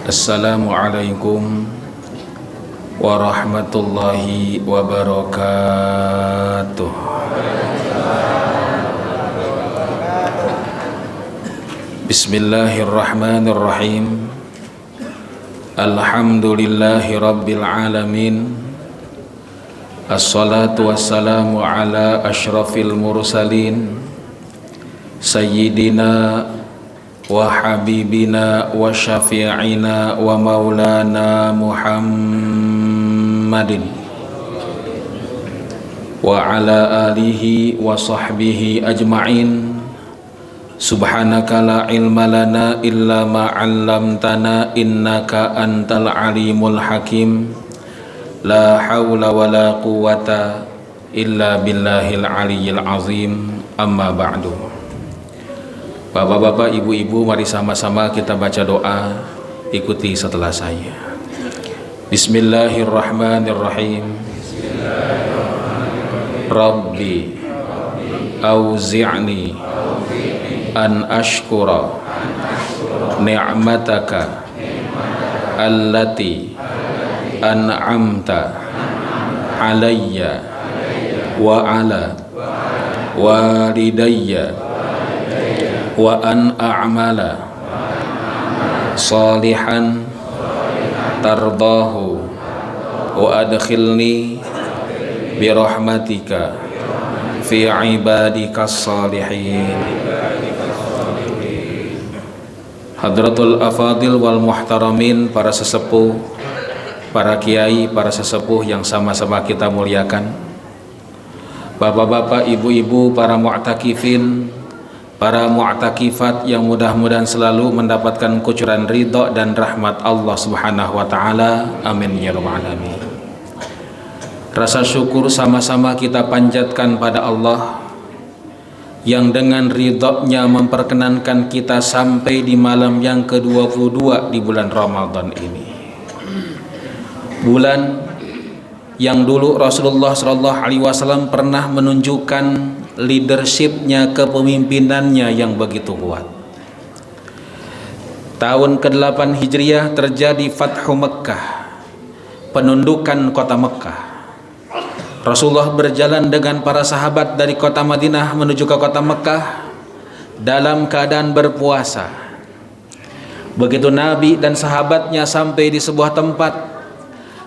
Assalamualaikum warahmatullahi wabarakatuh. Bismillahirrahmanirrahim. Alhamdulillahi rabbil alamin. Assalatu wassalamu ala ashrafil mursalin Sayyidina wa habibina wa syafi'ina wa maulana Muhammadin wa ala alihi wa sahbihi ajma'in. Subhanaka la ilma lana illa ma 'allamtana innaka antal alimul hakim. La haula wa la quwwata illa billahil aliyyil azim. Amma ba'du. Bapak-bapak, ibu-ibu, mari sama-sama kita baca doa. Ikuti setelah saya. Bismillahirrahmanirrahim. Rabbi auzi'ni an ashkura ni'mataka allati an'amta alayya wa ala walidayya wa an a'mala salihan tardahu wa adkhilni birahmatika fi ibadikas salihin. Hadratul afadil wal muhtaramin, para sesepuh, para kiai, para sesepuh yang sama-sama kita muliakan, bapak-bapak, ibu-ibu, para mu'takifin, para mu'takifat yang mudah-mudahan selalu mendapatkan kucuran ridha dan rahmat Allah Subhanahu wa taala. Amin ya rabbal alamin. Rasa syukur sama-sama kita panjatkan pada Allah yang dengan ridha-Nya memperkenankan kita sampai di malam yang ke-22 di bulan Ramadan ini. Bulan yang dulu Rasulullah SAW pernah menunjukkan leadership-Nya, kepemimpinannya yang begitu kuat. Tahun ke-8 Hijriah terjadi Fathu Mekkah, penundukan kota Mekkah. Rasulullah berjalan dengan para sahabat dari kota Madinah menuju ke kota Mekkah dalam keadaan berpuasa. Begitu Nabi dan sahabatnya sampai di sebuah tempat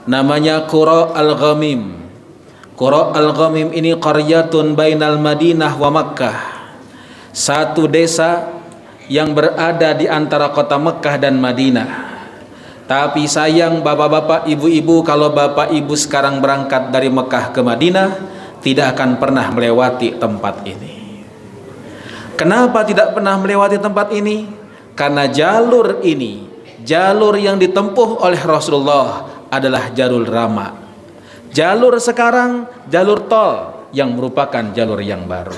namanya Qura al-Ghamim. Qura al-Ghamim ini qaryatun bainal Madinah wa Makkah, satu desa yang berada di antara kota Mekkah dan Madinah. Tapi sayang bapak-bapak, ibu-ibu, kalau bapak ibu sekarang berangkat dari Mekah ke Madinah tidak akan pernah melewati tempat ini. Kenapa tidak pernah melewati tempat ini? Karena jalur ini, jalur yang ditempuh oleh Rasulullah adalah jalur rama. Jalur sekarang jalur tol yang merupakan jalur yang baru.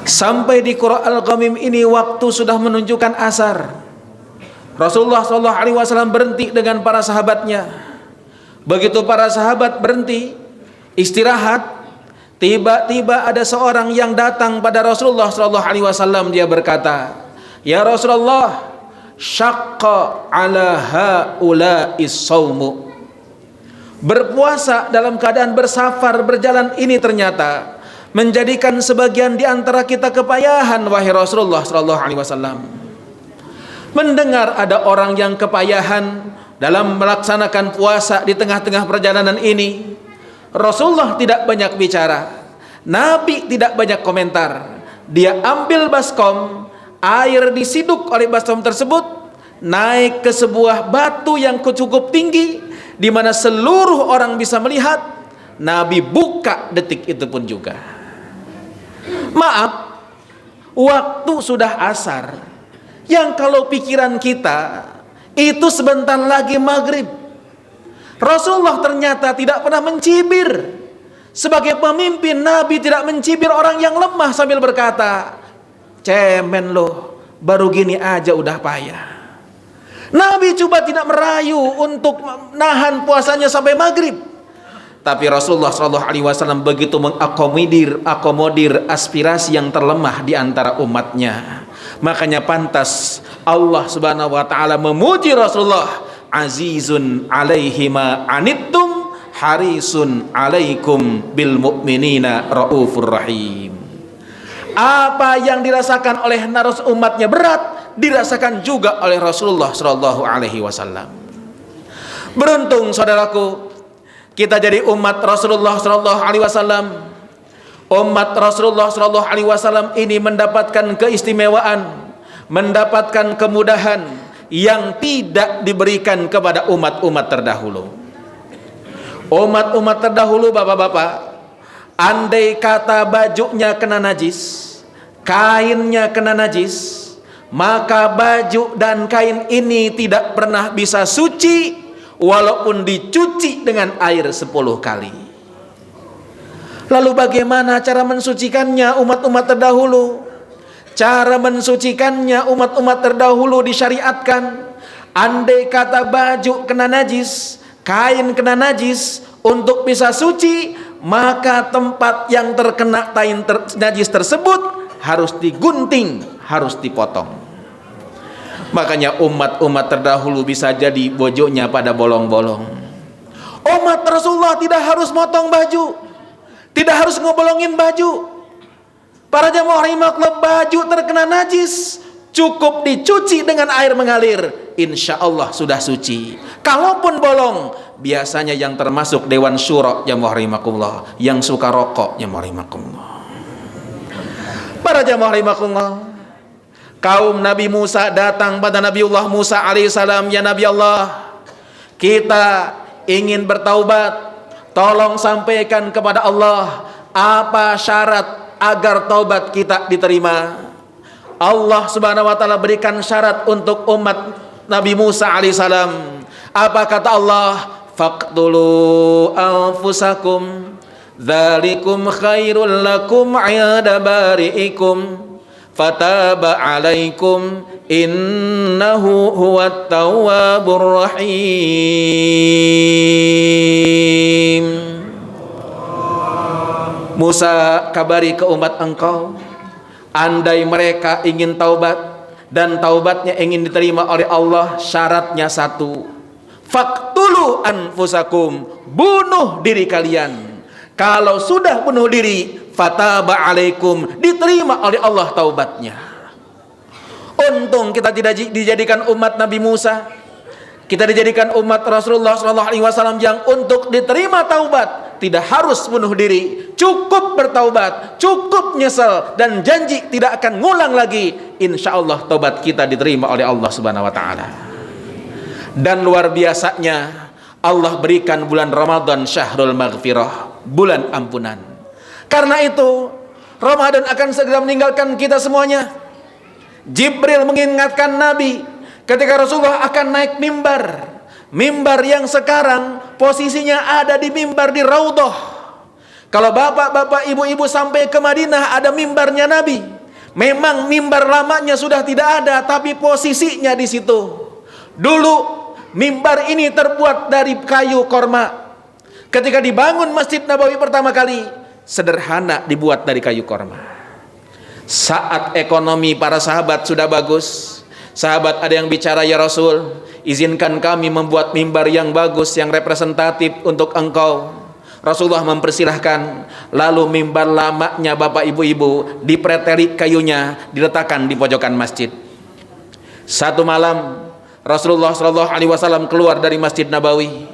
Sampai di Qura al-Ghamim ini waktu sudah menunjukkan asar. Rasulullah SAW berhenti dengan para sahabatnya. Begitu para sahabat berhenti istirahat, tiba-tiba ada seorang yang datang pada Rasulullah SAW. Dia berkata, "Ya Rasulullah, syaqqa ala haula'is saumu." Berpuasa dalam keadaan bersafar, berjalan ini ternyata menjadikan sebagian di antara kita kepayahan, wahai Rasulullah SAW. Mendengar ada orang yang kepayahan dalam melaksanakan puasa di tengah-tengah perjalanan ini, Rasulullah tidak banyak bicara, Nabi tidak banyak komentar. Dia ambil baskom, air disiduk oleh baskom tersebut, naik ke sebuah batu yang cukup tinggi di mana seluruh orang bisa melihat. Nabi buka detik itu pun juga. Maaf, waktu sudah asar. Yang kalau pikiran kita itu sebentar lagi maghrib. Rasulullah ternyata tidak pernah mencibir. Sebagai pemimpin, Nabi tidak mencibir orang yang lemah sambil berkata, "Cemen loh, baru gini aja udah payah." Nabi coba tidak merayu untuk nahan puasanya sampai maghrib. Tapi Rasulullah SAW begitu mengakomodir aspirasi yang terlemah di antara umatnya. Makanya pantas Allah Subhanahu wa taala memuji Rasulullah, azizun alaihi ma anittum harisun alaikum bil mu'minina raufur rahim. Apa yang dirasakan oleh narus umatnya berat, dirasakan juga oleh Rasulullah sallallahu alaihi wasallam. Beruntung saudaraku, kita jadi umat Rasulullah sallallahu alaihi wasallam. Umat Rasulullah sallallahu alaihi wasallam ini mendapatkan keistimewaan, mendapatkan kemudahan yang tidak diberikan kepada umat-umat terdahulu. Umat-umat terdahulu, bapak-bapak, andai kata bajunya kena najis, kainnya kena najis, maka baju dan kain ini tidak pernah bisa suci walaupun dicuci dengan air 10 kali. Lalu bagaimana cara mensucikannya umat-umat terdahulu? Cara mensucikannya umat-umat terdahulu disyariatkan. Andai kata baju kena najis, kain kena najis, untuk bisa suci, maka tempat yang terkena najis tersebut harus digunting, harus dipotong. Makanya umat-umat terdahulu bisa jadi bojoknya pada bolong-bolong. Umat Rasulullah tidak harus motong baju, tidak harus ngebolongin baju. Para jamaah rahimakumullah, baju terkena najis cukup dicuci dengan air mengalir, insya Allah sudah suci. Kalaupun bolong, biasanya yang termasuk Dewan Syuro jamaah rahimakumullah, yang suka rokok jamaah rahimakumullah. Para jamaah rahimakumullah, kaum Nabi Musa datang pada Nabiullah Musa alaihissalam, ya Nabi Allah, kita ingin bertaubat, tolong sampaikan kepada Allah apa syarat agar taubat kita diterima. Allah Subhanahu wa taala berikan syarat untuk umat Nabi Musa alaihissalam. Apa kata Allah? Faqtulu anfusakum dzalikum khairul lakum 'inda bari'ikum fataba 'alaikum innahu huwat tawwabur rahim. Musa, kabari ke umat engkau, andai mereka ingin taubat dan taubatnya ingin diterima oleh Allah, syaratnya satu, faqtulu anfusakum, bunuh diri kalian. Kalau sudah bunuh diri, fataba alaikum, diterima oleh Allah taubatnya. Untung kita tidak dijadikan umat Nabi Musa, kita dijadikan umat Rasulullah SAW yang untuk diterima taubat tidak harus bunuh diri, cukup bertaubat, cukup nyesal dan janji tidak akan ngulang lagi. Insya Allah taubat kita diterima oleh Allah Subhanahu wa taala. Dan luar biasanya Allah berikan bulan Ramadan syahrul maghfirah, bulan ampunan. Karena itu Ramadan akan segera meninggalkan kita semuanya. Jibril mengingatkan Nabi ketika Rasulullah akan naik mimbar. Mimbar yang sekarang posisinya ada di mimbar di Raudhah. Kalau bapak-bapak, ibu-ibu sampai ke Madinah ada mimbarnya Nabi. Memang mimbar lamanya sudah tidak ada, tapi posisinya di situ. Dulu mimbar ini terbuat dari kayu korma. Ketika dibangun Masjid Nabawi pertama kali, sederhana dibuat dari kayu korma. Saat ekonomi para sahabat sudah bagus, sahabat ada yang bicara, ya Rasul, izinkan kami membuat mimbar yang bagus, yang representatif untuk engkau. Rasulullah mempersilahkan. Lalu mimbar lamanya bapak ibu-ibu dipreteli kayunya, diletakkan di pojokan masjid. Satu malam Rasulullah SAW keluar dari Masjid Nabawi.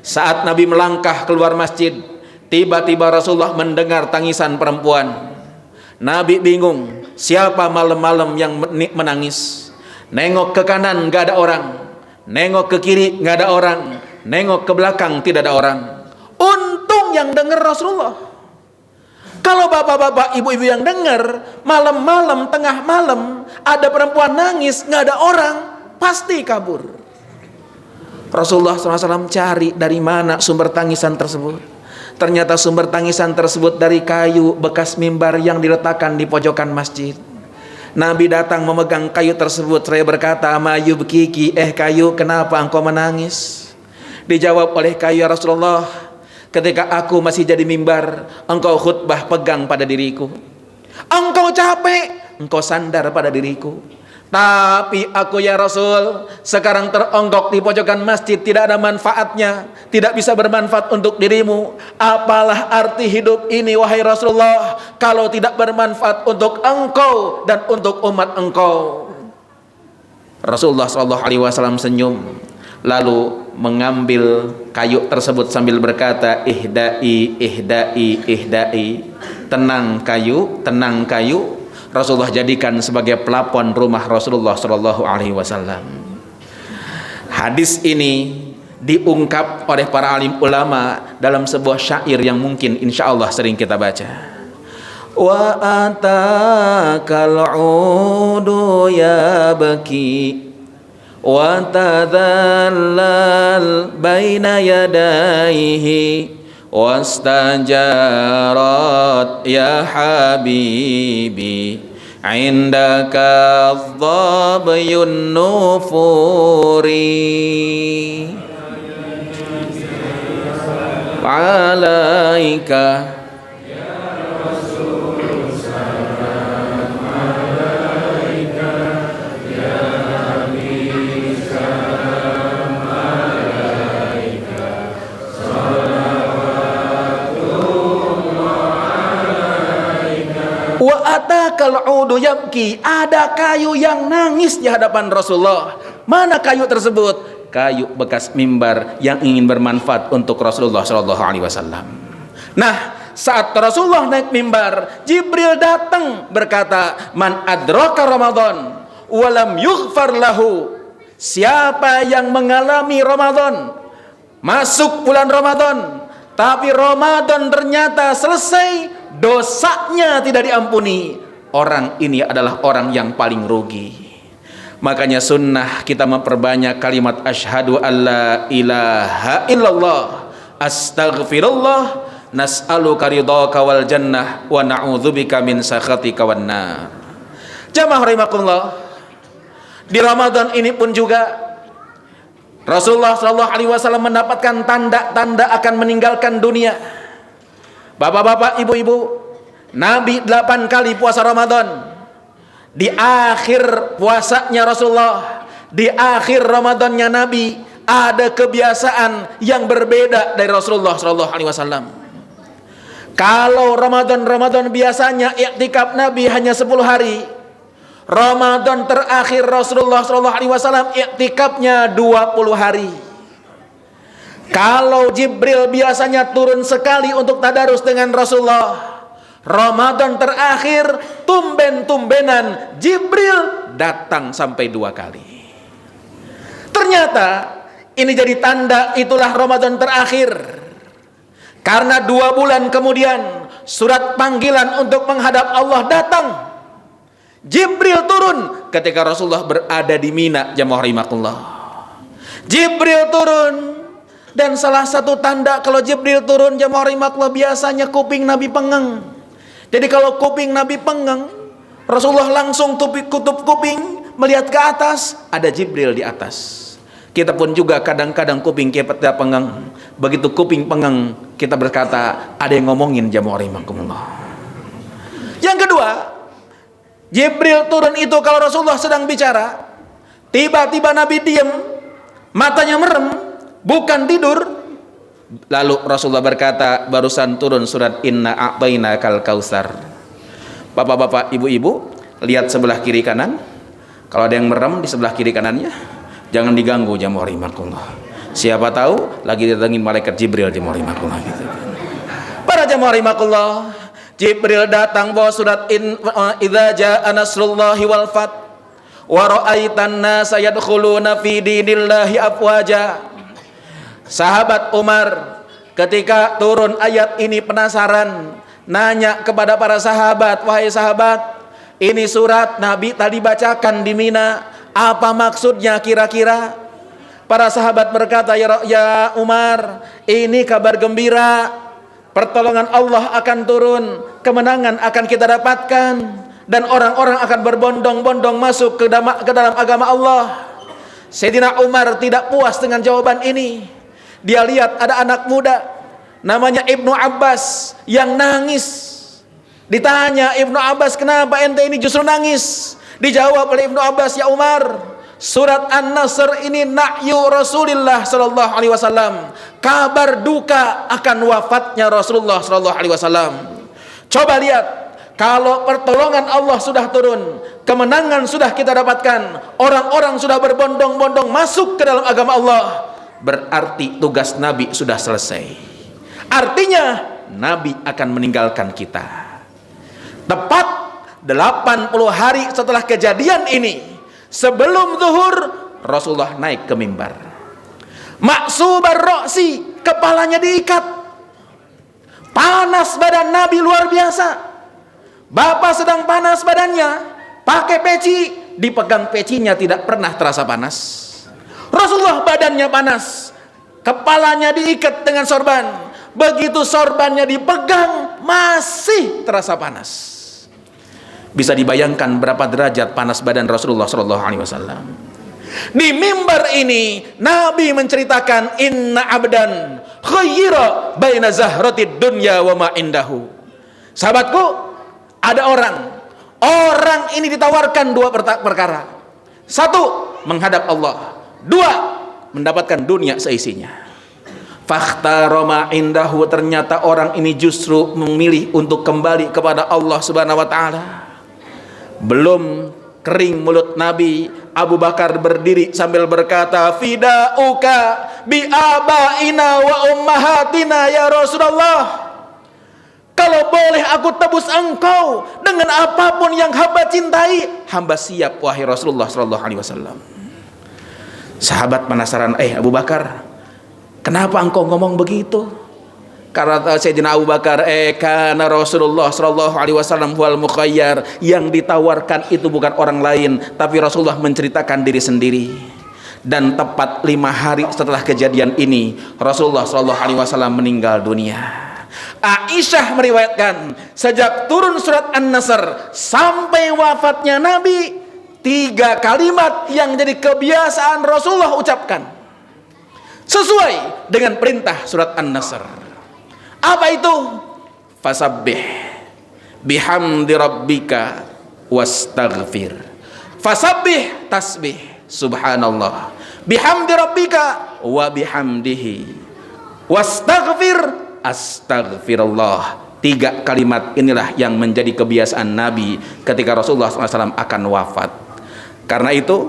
Saat Nabi melangkah keluar masjid, tiba-tiba Rasulullah mendengar tangisan perempuan. Nabi bingung, siapa malam-malam yang menangis? Nengok ke kanan gak ada orang, nengok ke kiri gak ada orang, nengok ke belakang tidak ada orang. Untung yang dengar Rasulullah. Kalau bapak-bapak, ibu-ibu yang dengar malam-malam, tengah malam ada perempuan nangis gak ada orang, pasti kabur. Rasulullah SAW cari dari mana sumber tangisan tersebut. Ternyata sumber tangisan tersebut dari kayu bekas mimbar yang diletakkan di pojokan masjid. Nabi datang memegang kayu tersebut. Saya berkata, ma yubkiki, kayu, kenapa engkau menangis? Dijawab oleh kayu, ya Rasulullah, ketika aku masih jadi mimbar, engkau khutbah pegang pada diriku. Engkau capek, engkau sandar pada diriku. Tapi aku ya Rasul, sekarang teronggok di pojokan masjid, tidak ada manfaatnya, tidak bisa bermanfaat untuk dirimu. Apalah arti hidup ini wahai Rasulullah kalau tidak bermanfaat untuk engkau dan untuk umat engkau. Rasulullah SAW senyum, lalu mengambil kayu tersebut sambil berkata, ihdai, ihdai, ihdai. Tenang kayu, tenang kayu. Rasulullah jadikan sebagai pelapon rumah Rasulullah SAW. Hadis ini diungkap oleh para alim ulama dalam sebuah syair yang mungkin insya Allah sering kita baca. Wa atakal udu ya baki wa tadhallal baina yadaihi wastajarat ya habibi indaka dhabyun nufuri alaika wa atakal udu yabki. Ada kayu yang nangis di hadapan Rasulullah. Mana kayu tersebut? Kayu bekas mimbar yang ingin bermanfaat untuk Rasulullah SAW. Nah, saat Rasulullah naik mimbar, Jibril datang berkata, man adraka Ramadan walam yughfar lahu. Siapa yang mengalami Ramadan, masuk bulan Ramadan, tapi Ramadan ternyata selesai, dosanya tidak diampuni, orang ini adalah orang yang paling rugi. Makanya sunnah kita memperbanyak kalimat asyhadu alla ilaha illallah, astaghfirullah, nas'aluka ridhaka wal jannah wa na'udzubika min sakhatika wan nar. Jamaah rahimakumullah, di Ramadan ini pun juga Rasulullah SAW mendapatkan tanda-tanda akan meninggalkan dunia. Bapak-bapak, ibu-ibu, Nabi 8 kali puasa Ramadan. Di akhir puasanya Rasulullah, di akhir Ramadannya Nabi, ada kebiasaan yang berbeda dari Rasulullah SAW. Kalau Ramadan biasanya iktikaf Nabi hanya 10 hari. Ramadan terakhir Rasulullah SAW iktikafnya 20 hari. Kalau Jibril biasanya turun sekali untuk tadarus dengan Rasulullah, Ramadan terakhir tumben-tumbenan Jibril datang sampai 2 kali. Ternyata ini jadi tanda itulah Ramadan terakhir. Karena 2 bulan kemudian surat panggilan untuk menghadap Allah datang. Jibril turun ketika Rasulullah berada di Mina, jamaah rahimakumullah. Jibril turun, dan salah satu tanda kalau Jibril turun, jamaah rahimakumullah, biasanya kuping Nabi pengeng. Jadi kalau kuping Nabi pengeng, Rasulullah langsung tutup kuping, melihat ke atas, ada Jibril di atas. Kita pun juga kadang-kadang kuping kita pengeng. Begitu kuping pengeng, kita berkata, ada yang ngomongin, jamaah rahimakumullah. Yang kedua, Jibril turun itu kalau Rasulullah sedang bicara, tiba-tiba Nabi diam, matanya merem, bukan tidur. Lalu Rasulullah berkata, barusan turun surat Inna a'tainakal kautsar. Bapak-bapak, ibu-ibu, lihat sebelah kiri kanan. Kalau ada yang merem di sebelah kiri kanannya, jangan diganggu, jamaah rahimakumullah. Siapa tahu lagi datangin malaikat Jibril, jamaah rahimakumullah gitu. Para jamaah rahimakumullah, Jibril datang bawa surat idza jaa nasrullahi wal fath wa ra'aitan nasa yadkhuluna fi dinillahi afwaja. Sahabat Umar ketika turun ayat ini penasaran, nanya kepada para sahabat, wahai sahabat, ini surat Nabi tadi bacakan di Mina, apa maksudnya kira-kira? Para sahabat berkata, ya Umar, ini kabar gembira, pertolongan Allah akan turun, kemenangan akan kita dapatkan, dan orang-orang akan berbondong-bondong masuk ke dalam agama Allah. Sayyidina Umar tidak puas dengan jawaban ini. Dia lihat ada anak muda namanya Ibnu Abbas yang nangis. Ditanya Ibnu Abbas, kenapa ente ini justru nangis? Dijawab oleh Ibnu Abbas, ya Umar, surat An-Nasr ini na'yu Rasulullah sallallahu alaihi wasallam, kabar duka akan wafatnya Rasulullah sallallahu alaihi wasallam. Coba lihat, kalau pertolongan Allah sudah turun, kemenangan sudah kita dapatkan, orang-orang sudah berbondong-bondong masuk ke dalam agama Allah, berarti tugas Nabi sudah selesai. Artinya Nabi akan meninggalkan kita. Tepat 80 hari setelah kejadian ini, sebelum zuhur, Rasulullah naik ke mimbar. Maksubar roksi, kepalanya diikat. Panas badan Nabi luar biasa. Bapak sedang panas badannya, pakai peci, dipegang pecinya tidak pernah terasa panas. Rasulullah badannya panas, kepalanya diikat dengan sorban. Begitu sorbannya dipegang, masih terasa panas. Bisa dibayangkan berapa derajat panas badan Rasulullah sallallahu alaihi wasallam. Di mimbar ini Nabi menceritakan, inna abdan khayyira baina zahratid dunya wa ma indahu. Sahabatku, ada orang ini ditawarkan dua perkara. Satu, menghadap Allah. Dua, mendapatkan dunia seisinya. Fakhtara ma indahu, ternyata orang ini justru memilih untuk kembali kepada Allah Subhanahu wa taala. Belum kering mulut Nabi, Abu Bakar berdiri sambil berkata, fida'uka bi abaina wa ummahatina ya Rasulullah. Kalau boleh aku tebus engkau dengan apapun yang hamba cintai, hamba siap wahai Rasulullah sallallahu alaihi wasallam. Sahabat penasaran, Abu Bakar, kenapa engkau ngomong begitu? Karena Sayyidina Abu Bakar, karena Rasulullah sallallahu alaihi wasallam wal mukhayyar, yang ditawarkan itu bukan orang lain, tapi Rasulullah menceritakan diri sendiri. Dan tepat 5 hari setelah kejadian ini, Rasulullah sallallahu alaihi wasallam meninggal dunia. Aisyah meriwayatkan, sejak turun surat An-Nasr sampai wafatnya Nabi, 3 kalimat yang jadi kebiasaan Rasulullah ucapkan sesuai dengan perintah surat An-Nasr. Apa itu? Fasabbih bihamdi rabbika wastaghfir. Fasabbih, tasbih, subhanallah, bihamdi rabbika wa bihamdihi, wastaghfir, astaghfirullah. 3 kalimat inilah yang menjadi kebiasaan Nabi ketika Rasulullah SAW akan wafat. Karena itu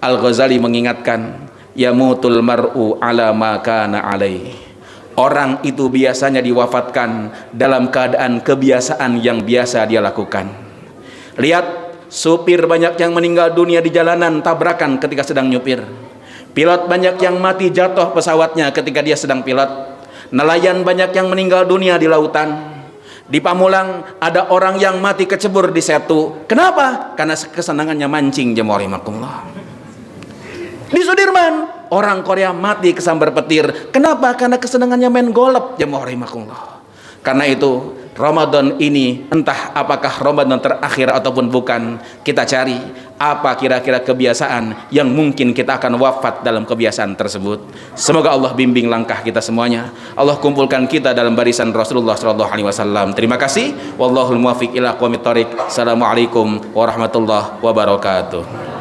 Al-Ghazali mengingatkan, yamutul mar'u ala ma kana alaih. Orang itu biasanya diwafatkan dalam keadaan kebiasaan yang biasa dia lakukan. Lihat, supir banyak yang meninggal dunia di jalanan tabrakan ketika sedang nyupir. Pilot banyak yang mati jatuh pesawatnya ketika dia sedang pilot. Nelayan banyak yang meninggal dunia di lautan. Di Pamulang ada orang yang mati kecebur di Setu. Kenapa? Karena kesenangannya mancing, jemaah rahimakumullah. Di Sudirman orang Korea mati kesambar petir. Kenapa? Karena kesenangannya main golf, jemaah rahimakumullah. Karena itu Ramadan ini, entah apakah Ramadan terakhir ataupun bukan, kita cari apa kira-kira kebiasaan yang mungkin kita akan wafat dalam kebiasaan tersebut. Semoga Allah bimbing langkah kita semuanya. Allah kumpulkan kita dalam barisan Rasulullah SAW. Terima kasih. Wallahul muwaffiq ila aqwamit thoriq. Assalamualaikum warahmatullahi wabarakatuh.